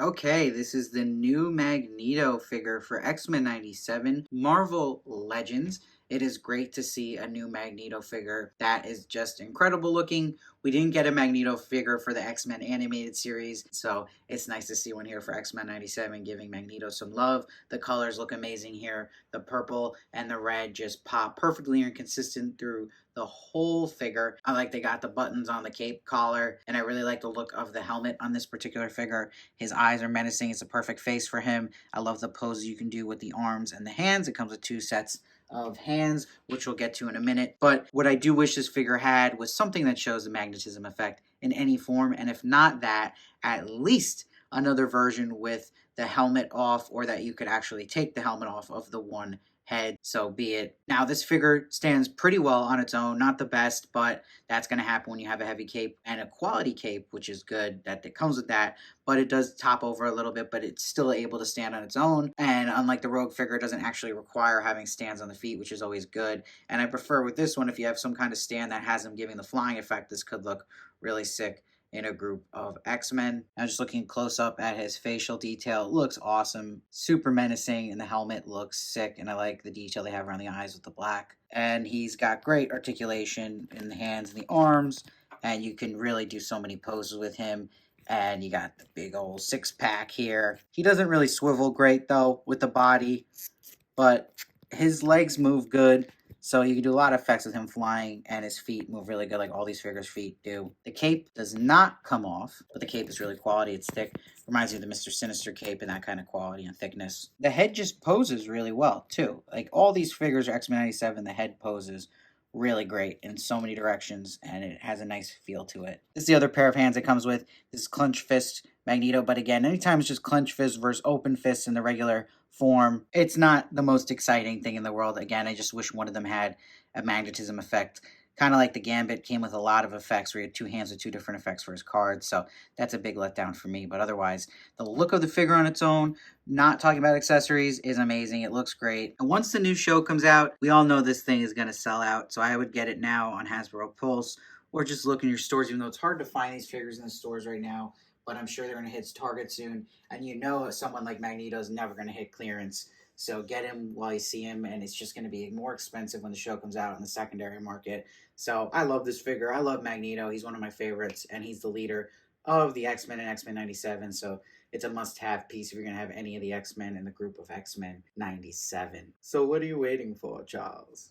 Okay, this is the new Magneto figure for X-Men 97 Marvel Legends. It is great to see a new Magneto figure that is just incredible looking. We didn't get a Magneto figure for the X-Men animated series, so it's nice to see one here for X-Men 97 giving Magneto some love. The colors look amazing here. The purple and the red just pop perfectly and consistent through the whole figure. I like they got the buttons on the cape collar, and I really like the look of the helmet on this particular figure. His eyes are menacing. It's a perfect face for him. I love the poses you can do with the arms and the hands. It comes with two sets of hands, which we'll get to in a minute. But what I do wish this figure had was something that shows the magnetism effect in any form. And if not that, at least another version with the helmet off, or that you could actually take the helmet off of the one head, so be it. Now, this figure stands pretty well on its own, not the best, but that's going to happen when you have a heavy cape and a quality cape, which is good that it comes with that, but it does top over a little bit, but it's still able to stand on its own. And unlike the Rogue figure, it doesn't actually require having stands on the feet, which is always good. And I prefer with this one, if you have some kind of stand that has them giving the flying effect, this could look really sick in a group of X-Men. I'm just looking close up at his facial detail. It looks awesome, super menacing, and the helmet looks sick, and I like the detail they have around the eyes with the black. And he's got great articulation in the hands and the arms, and you can really do so many poses with him. And you got the big old six pack here. He doesn't really swivel great though with the body, but his legs move good. So you can do a lot of effects with him flying, and his feet move really good, like all these figures' feet do. The cape does not come off, but the cape is really quality. It's thick. Reminds me of the Mr. Sinister cape and that kind of quality and thickness. The head just poses really well, too. Like all these figures are X-Men 97, the head poses really great in so many directions, and it has a nice feel to it. This is the other pair of hands it comes with. This is clench fist Magneto, but again, anytime it's just clench fist versus open fist in the regular form, it's not the most exciting thing in the world. Again, I just wish one of them had a magnetism effect. Kind of like the Gambit came with a lot of effects where he had two hands with two different effects for his cards. So that's a big letdown for me. But otherwise, the look of the figure on its own, not talking about accessories, is amazing. It looks great. And once the new show comes out, we all know this thing is going to sell out. So I would get it now on Hasbro Pulse, or just look in your stores, even though it's hard to find these figures in the stores right now. But I'm sure they're going to hit Target soon. And you know someone like Magneto is never going to hit clearance. So get him while you see him, and it's just going to be more expensive when the show comes out in the secondary market. So I love this figure. I love Magneto. He's one of my favorites, and he's the leader of the X-Men and X-Men 97. So it's a must-have piece if you're going to have any of the X-Men in the group of X-Men 97. So what are you waiting for, Charles?